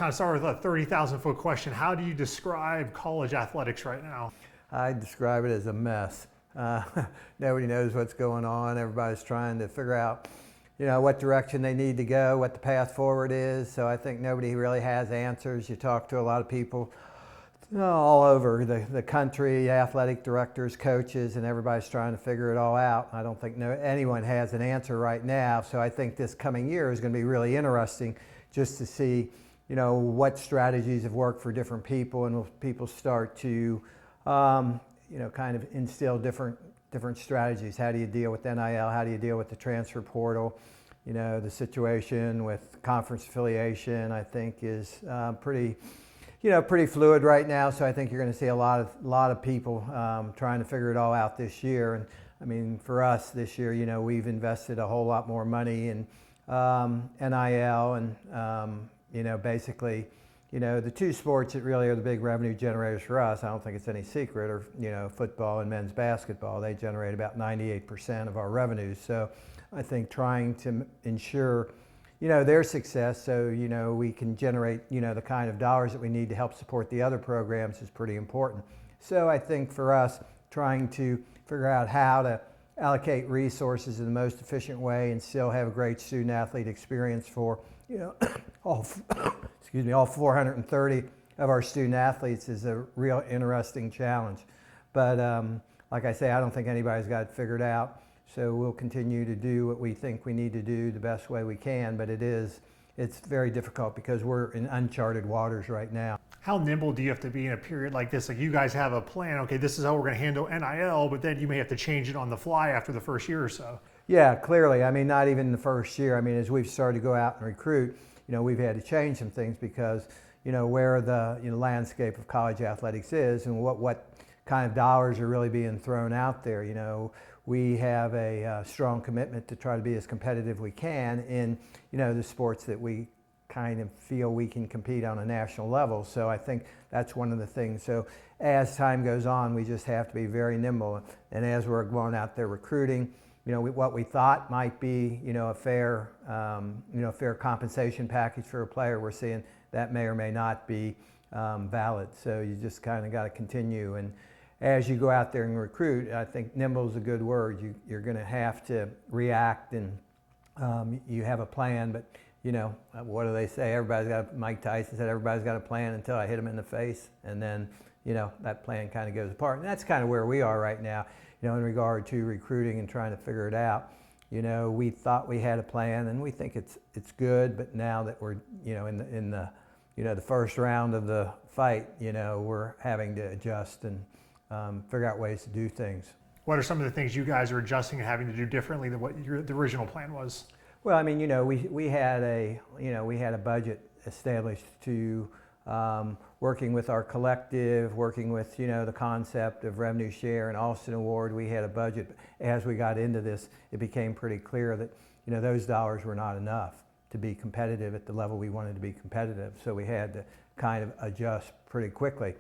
Kind of start with a 30,000-foot question. How do you describe college athletics right now? I describe it as a mess. Nobody knows what's going on. Everybody's trying to figure out, what direction they need to go, what the path forward is. So I think nobody really has answers. You talk to a lot of people all over the country, athletic directors, coaches, and everybody's trying to figure it all out. I don't think anyone has an answer right now. So I think this coming year is going to be really interesting just to see what strategies have worked for different people, and people start to, kind of instill different strategies. How do you deal with NIL? How do you deal with the transfer portal? The situation with conference affiliation, I think, is pretty fluid right now. So I think you're going to see a lot of people trying to figure it all out this year. And I mean, for us this year, we've invested a whole lot more money in NIL and basically, the two sports that really are the big revenue generators for us, I don't think it's any secret, are, football and men's basketball. They generate about 98% of our revenues. So I think trying to ensure, their success so, we can generate, the kind of dollars that we need to help support the other programs is pretty important. So I think for us, trying to figure out how to allocate resources in the most efficient way and still have a great student athlete experience for all 430 of our student athletes is a real interesting challenge. But like I say, I don't think anybody's got it figured out. So we'll continue to do what we think we need to do the best way we can. But it's very difficult because we're in uncharted waters right now. How nimble do you have to be in a period like this? Like, you guys have a plan, okay, this is how we're going to handle NIL, but then you may have to change it on the fly after the first year or so. Yeah, clearly. I mean, not even the first year. I mean, as we've started to go out and recruit, we've had to change some things because, where the landscape of college athletics is and what kind of dollars are really being thrown out there. We have a strong commitment to try to be as competitive we can in, the sports that we kind of feel we can compete on a national level. So I think that's one of the things. So as time goes on, we just have to be very nimble. And as we're going out there recruiting, what we thought might be, a fair compensation package for a player, we're seeing that may or may not be valid. So you just kind of got to continue. And as you go out there and recruit, I think nimble is a good word. You're going to have to react, and you have a plan, but what do they say? Mike Tyson said, everybody's got a plan until I hit him in the face. And then, that plan kind of goes apart. And that's kind of where we are right now, in regard to recruiting and trying to figure it out. We thought we had a plan, and we think it's good, but now that we're, in the first round of the fight, we're having to adjust and figure out ways to do things. What are some of the things you guys are adjusting and having to do differently than what the original plan was? Well, I mean, we had a budget established to working with our collective, working with, the concept of revenue share and Austin Award. We had a budget. As we got into this, it became pretty clear that, those dollars were not enough to be competitive at the level we wanted to be competitive. So we had to kind of adjust pretty quickly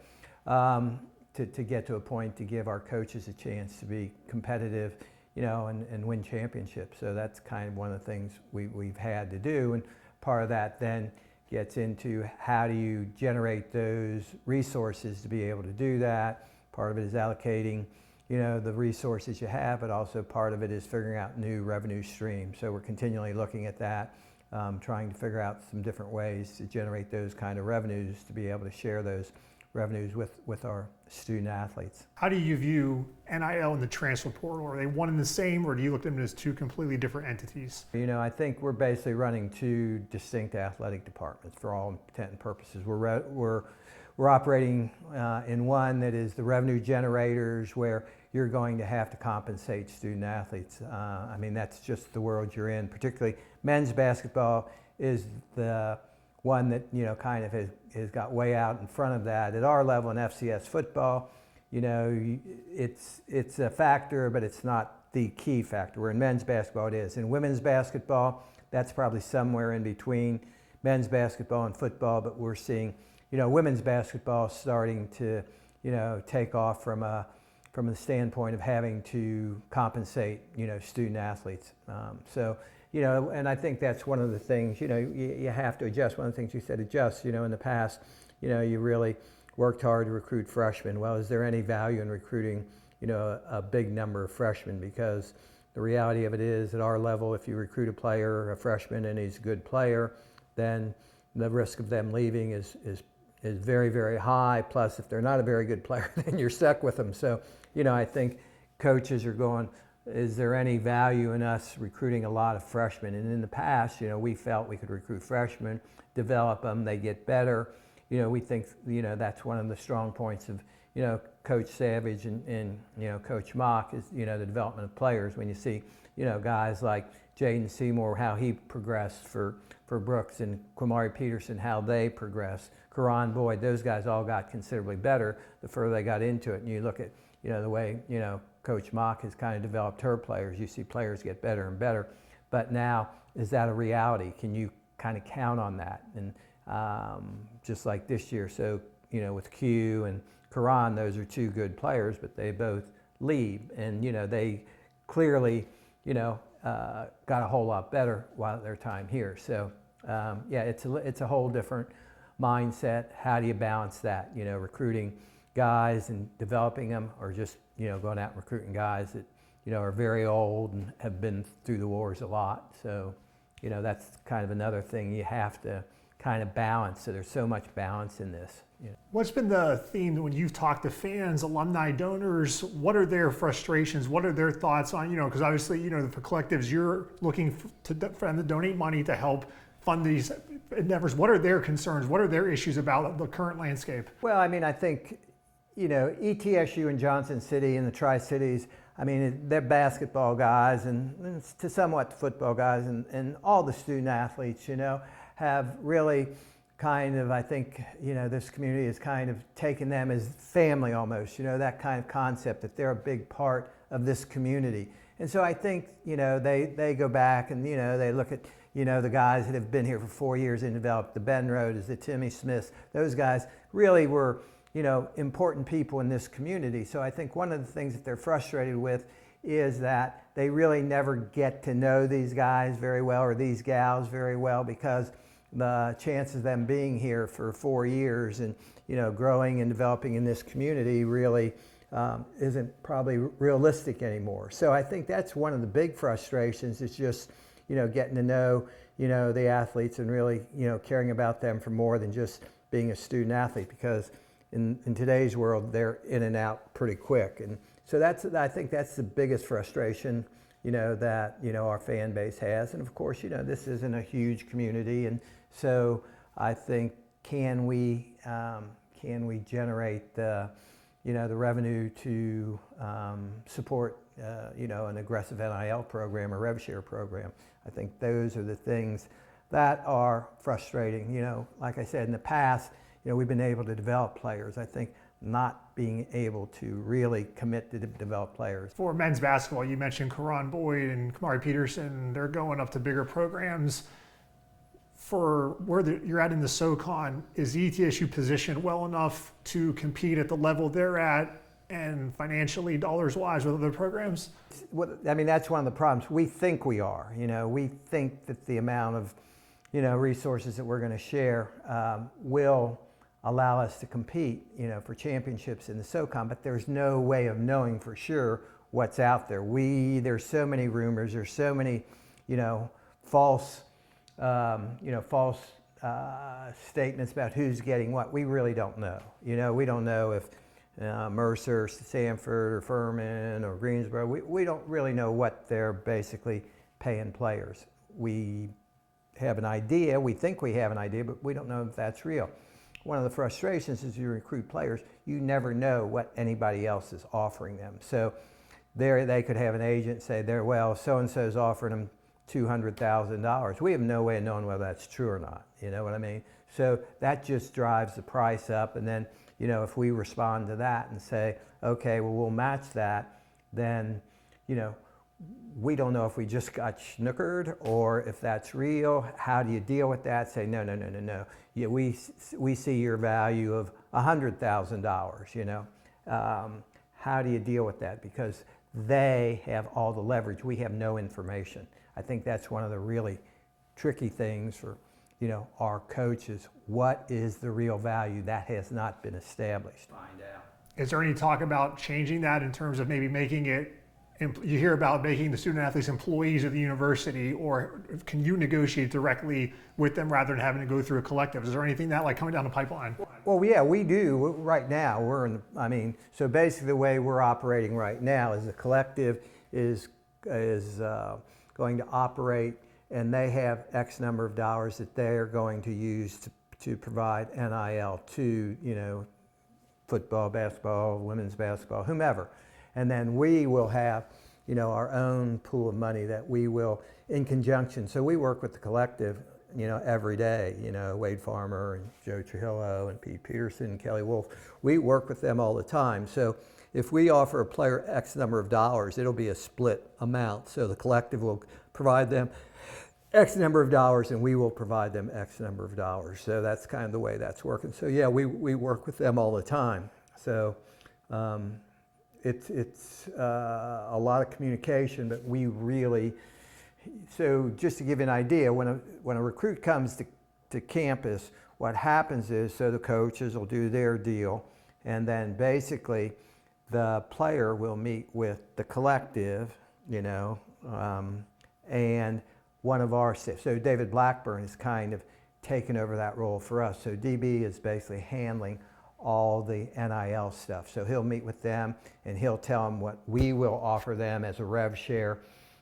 to get to a point to give our coaches a chance to be competitive, and win championships. So that's kind of one of the things we've had to do. And part of that then gets into how do you generate those resources to be able to do that. Part of it is allocating, the resources you have, but also part of it is figuring out new revenue streams. So we're continually looking at that, trying to figure out some different ways to generate those kind of revenues to be able to share those revenues with our student athletes. How do you view NIL and the transfer portal? Are they one and the same, or do you look at them as two completely different entities? I think we're basically running two distinct athletic departments for all intent and purposes. We're operating in one that is the revenue generators, where you're going to have to compensate student athletes. I mean, that's just the world you're in. Particularly men's basketball is the one that kind of has got way out in front of that. At our level in FCS football, it's a factor, but it's not the key factor. Where in men's basketball it is. In women's basketball, that's probably somewhere in between men's basketball and football. But we're seeing, women's basketball starting to, take off from the standpoint of having to compensate, student athletes. So and I think that's one of the things, you have to adjust. One of the things you said, adjust, in the past, you really worked hard to recruit freshmen. Well, is there any value in recruiting, a big number of freshmen? Because the reality of it is, at our level, if you recruit a player, a freshman, and he's a good player, then the risk of them leaving is very, very high. Plus, if they're not a very good player, then you're stuck with them. So, I think coaches are going, is there any value in us recruiting a lot of freshmen? And in the past, we felt we could recruit freshmen, develop them, they get better. We think, that's one of the strong points of, Coach Savage and Coach Mock is, the development of players. When you see, guys like Jaden Seymour, how he progressed for Brooks, and Quamari Peterson, how they progressed. Karan Boyd, those guys all got considerably better the further they got into it. And you look at, the way, Coach Mock has kind of developed her players. You see players get better and better. But now, is that a reality? Can you kind of count on that? And just like this year, so, with Q and Karan, those are two good players, but they both leave. And, they clearly, got a whole lot better while their time here. So, yeah, it's a whole different mindset. How do you balance that? Recruiting guys and developing them, or just, going out and recruiting guys that, are very old and have been through the wars a lot. So, that's kind of another thing you have to kind of balance. So there's so much balance in this. What's been the theme when you've talked to fans, alumni, donors? What are their frustrations? What are their thoughts on, because obviously, for collectives, you're looking for them to donate money to help fund these endeavors. What are their concerns? What are their issues about the current landscape? Well, I think, ETSU and Johnson City and the Tri-Cities, they're basketball guys and to somewhat football guys, and all the student athletes, have really kind of, I think, this community has kind of taken them as family almost, that kind of concept that they're a big part of this community. And so I think, they go back and, they look at, the guys that have been here for 4 years and developed the Ben Rhodes, the Timmy Smiths, those guys really were, important people in this community. So I think one of the things that they're frustrated with is that they really never get to know these guys very well, or these gals very well, because the chances of them being here for 4 years and, growing and developing in this community really isn't probably realistic anymore. So I think that's one of the big frustrations, is just, getting to know, the athletes and really, caring about them for more than just being a student athlete, because in today's world, they're in and out pretty quick. And so I think that's the biggest frustration, that, our fan base has. And of course, this isn't a huge community. And so I think, can we generate the revenue to support, an aggressive NIL program or rev share program? I think those are the things that are frustrating. Like I said, in the past, we've been able to develop players. I think not being able to really commit to develop players. For men's basketball, you mentioned Karan Boyd and Quamari Peterson. They're going up to bigger programs. For where you're at in the SOCON, is the ETSU positioned well enough to compete at the level they're at, and financially, dollars-wise, with other programs? That's one of the problems. We think we are. We think that the amount of, resources that we're going to share will allow us to compete, for championships in the SOCON, but there's no way of knowing for sure what's out there. There's so many rumors, there's so many, false statements about who's getting what. We really don't know. We don't know if Mercer, Sanford, or Furman, or Greensboro, we don't really know what they're basically paying players. We have an idea, we think we have an idea, but we don't know if that's real. One of the frustrations is you recruit players, you never know what anybody else is offering them. So they could have an agent say, so-and-so's offering them $200,000. We have no way of knowing whether that's true or not, you know what I mean? So that just drives the price up, and then, if we respond to that and say, okay, well, we'll match that, then, we don't know if we just got snookered or if that's real. How do you deal with that? Say, no. Yeah, we see your value of $100,000, How do you deal with that? Because they have all the leverage. We have no information. I think that's one of the really tricky things for, you know, our coaches. What is the real value? That has not been established. Find out. Is there any talk about changing that in terms of maybe making it, you hear about making the student athletes employees of the university, or can you negotiate directly with them rather than having to go through a collective? Is there anything that like coming down the pipeline? Well, yeah, we do. Right now, we're in, so basically the way we're operating right now is the collective is going to operate, and they have X number of dollars that they're going to use to provide NIL to, you know, football, basketball, women's basketball, whomever. And then we will have, you know, our own pool of money that we will, in conjunction. So we work with the collective, you know, every day. You know, Wade Farmer and Joe Trujillo and Pete Peterson and Kelly Wolf. We work with them all the time. So if we offer a player X number of dollars, it'll be a split amount. So the collective will provide them X number of dollars, and we will provide them X number of dollars. So that's kind of the way that's working. So yeah, we work with them all the time. So it's a lot of communication, but we really, so just to give you an idea, when a recruit comes to campus, what happens is, so the coaches will do their deal, and then basically the player will meet with the collective, you know, and one of our staff. So David Blackburn is kind of taken over that role for us. So DB is basically handling all the NIL stuff. So he'll meet with them and he'll tell them what we will offer them as a rev share.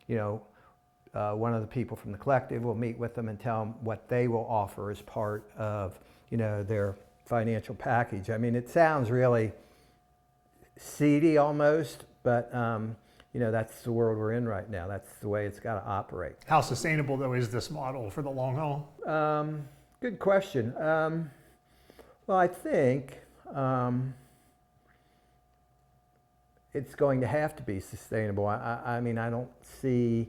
You know, one of the people from the collective will meet with them and tell them what they will offer as part of, you know, their financial package. I mean, it sounds really seedy almost, but you know, that's the world we're in right now. That's the way it's got to operate. How sustainable though is this model for the long haul? Good question. Well, I think it's going to have to be sustainable. I mean, I don't see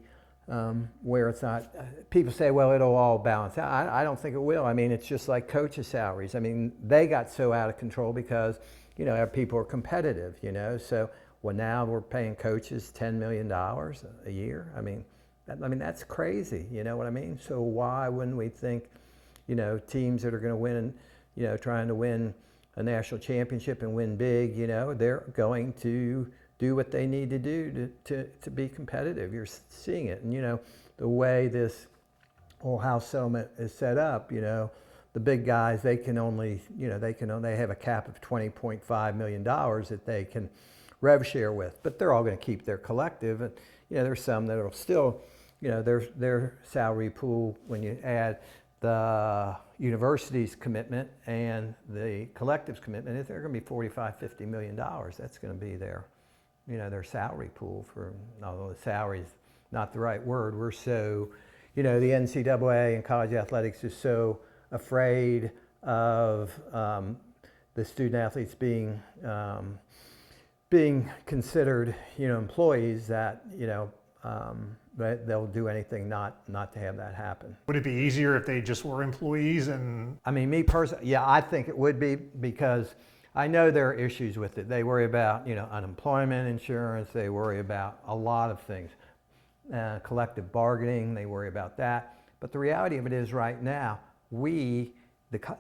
where it's not. People say, well, it'll all balance out. I don't think it will. I mean, it's just like coaches' salaries. I mean, they got so out of control because, you know, people are competitive, you know. So, well, now we're paying coaches $10 million a year. I mean, that's crazy, you know what I mean? So why wouldn't we think, you know, teams that are going to win, you know, trying to win a national championship and win big, you know, they're going to do what they need to do to be competitive. You're seeing it. And, you know, the way this whole house settlement is set up, you know, the big guys, they can only, you know, they have a cap of $20.5 million that they can rev share with, but they're all going to keep their collective. And, you know, there's some that will still, you know, their salary pool, when you add the university's commitment and the collective's commitment, they're going to be $45-50 million. That's going to be their, you know, their salary pool for, although the salary's not the right word. We're so, you know, the NCAA and college athletics is so afraid of the student athletes being considered, you know, employees that, you know, they'll do anything not to have that happen. Would it be easier if they just were employees? And I mean, me personally, yeah, I think it would be, because I know there are issues with it. They worry about, you know, unemployment insurance. They worry about a lot of things. Collective bargaining, they worry about that. But the reality of it is right now, the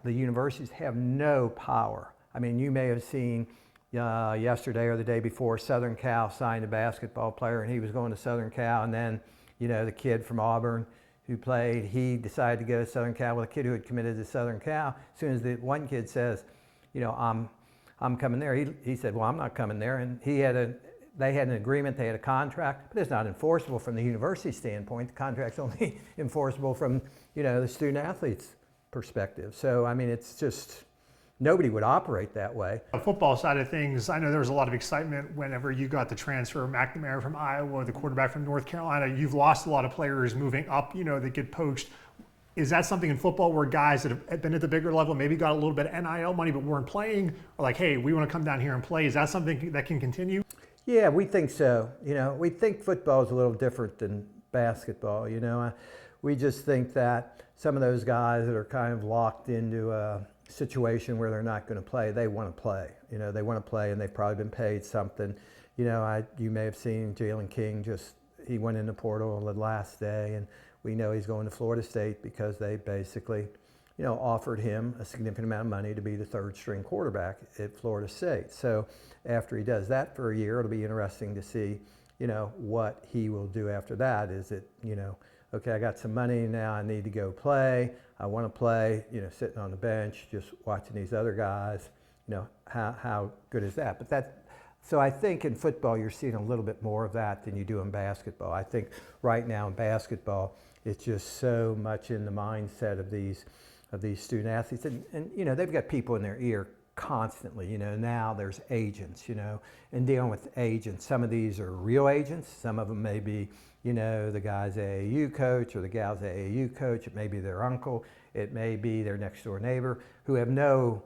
universities have no power. I mean, you may have seen yesterday or the day before, Southern Cal signed a basketball player, and he was going to Southern Cal, and then, you know, the kid from Auburn who played, he decided to go to Southern Cal. Well, the kid who had committed to Southern Cal, as soon as the one kid says, you know, I'm coming there, he said, well, I'm not coming there. And they had an agreement, they had a contract, but it's not enforceable from the university standpoint. The contract's only enforceable from, you know, the student athlete's perspective. So, I mean, it's just, nobody would operate that way. The football side of things, I know there was a lot of excitement whenever you got the transfer of McNamara from Iowa, the quarterback from North Carolina. You've lost a lot of players moving up, you know, that get poached. Is that something in football where guys that have been at the bigger level maybe got a little bit of NIL money but weren't playing, or like, hey, we want to come down here and play? Is that something that can continue? Yeah, we think so. You know, we think football is a little different than basketball. You know, we just think that some of those guys that are kind of locked into a situation where they're not going to play, they want to play. You know, they want to play, and they've probably been paid something, you may have seen Jalen King he went in the portal on the last day, and we know he's going to Florida State because they basically, offered him a significant amount of money to be the third string quarterback at Florida State. So after he does that for a year, it'll be interesting to see, what he will do after that. Is it, okay, I got some money now, I need to go play. I want to play, sitting on the bench, just watching these other guys, how good is that? So I think in football, you're seeing a little bit more of that than you do in basketball. I think right now in basketball, it's just so much in the mindset of these student athletes. And they've got people in their ear constantly. Now there's agents, and dealing with agents. Some of these are real agents. Some of them may be, the guy's AAU coach or the gal's AAU coach. It may be their uncle. It may be their next door neighbor who have no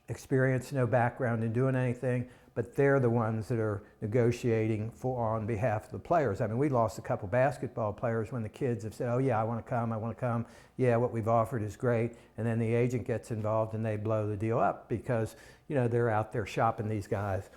experience, no background in doing anything, but they're the ones that are negotiating on behalf of the players. I mean, we lost a couple basketball players when the kids have said, oh yeah, I want to come. Yeah, what we've offered is great. And then the agent gets involved and they blow the deal up because, they're out there shopping these guys,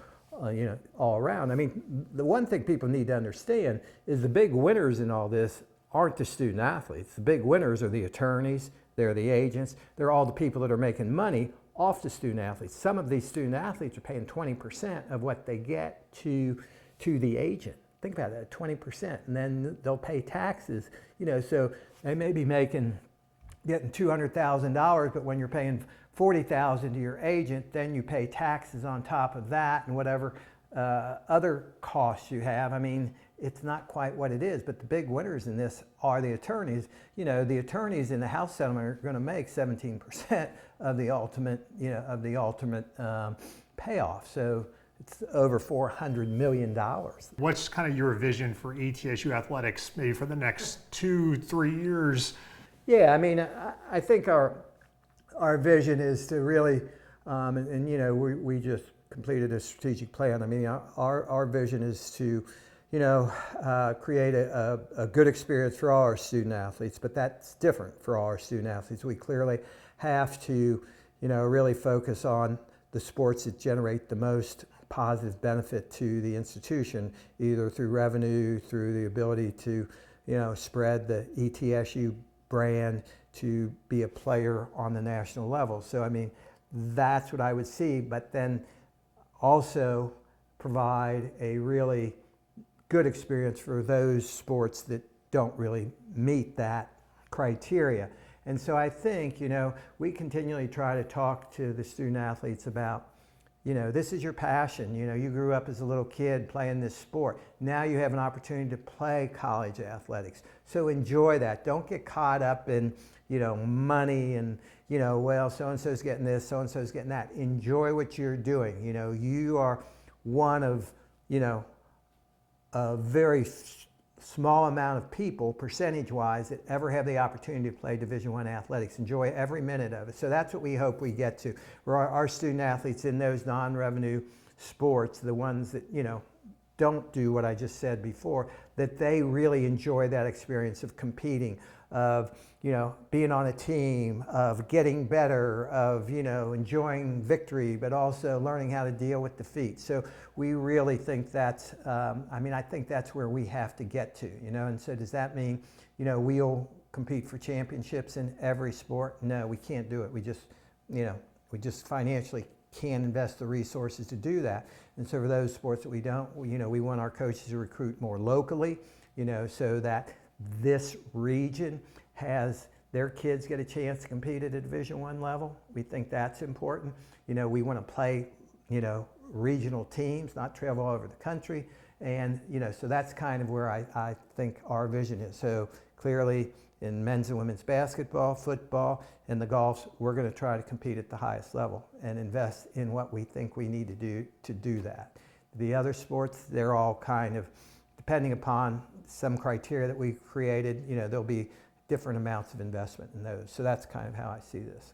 all around. I mean, the one thing people need to understand is the big winners in all this aren't the student athletes. The big winners are the attorneys, they're the agents, they're all the people that are making money off the student athletes. Some of these student athletes are paying 20% of what they get to the agent. Think about that, 20%, and then they'll pay taxes. So they may be getting $200,000, but when you're paying $40,000 to your agent, then you pay taxes on top of that and whatever other costs you have. I mean, it's not quite what it is, but the big winners in this are the attorneys. The attorneys in the house settlement are going to make 17% of the ultimate, payoff. So it's over $400 million. What's kind of your vision for ETSU athletics, maybe for the next 2-3 years? Yeah, I mean, I think our vision is to really, we just completed a strategic plan. I mean, our vision is to create a good experience for all our student athletes, but that's different for all our student athletes. We clearly have to, really focus on the sports that generate the most positive benefit to the institution, either through revenue, through the ability to, spread the ETSU brand, to be a player on the national level. So, I mean, that's what I would see, but then also provide a really good experience for those sports that don't really meet that criteria. And so I think, we continually try to talk to the student athletes about, this is your passion. You grew up as a little kid playing this sport. Now you have an opportunity to play college athletics. So enjoy that. Don't get caught up in, money and, well, so-and-so's getting this, so-and-so's getting that. Enjoy what you're doing. You are one of, a very small amount of people, percentage-wise, that ever have the opportunity to play Division I athletics. Enjoy every minute of it. So that's what we hope we get to. Where our student athletes in those non-revenue sports, the ones that, don't do what I just said before, that they really enjoy that experience of competing, of, being on a team, of getting better, of, enjoying victory, but also learning how to deal with defeat. So we really think that's, I think that's where we have to get to, and so does that mean, we'll compete for championships in every sport? No, we can't do it. We just financially can't invest the resources to do that. And so for those sports that we don't, we want our coaches to recruit more locally, so that this region has their kids get a chance to compete at a Division I level. We think that's important. We want to play, regional teams, not travel all over the country. And, so that's kind of where I think our vision is. So clearly in men's and women's basketball, football, and the golf, we're going to try to compete at the highest level and invest in what we think we need to do that. The other sports, they're all kind of, depending upon some criteria that we've created, there'll be different amounts of investment in those. So that's kind of how I see this.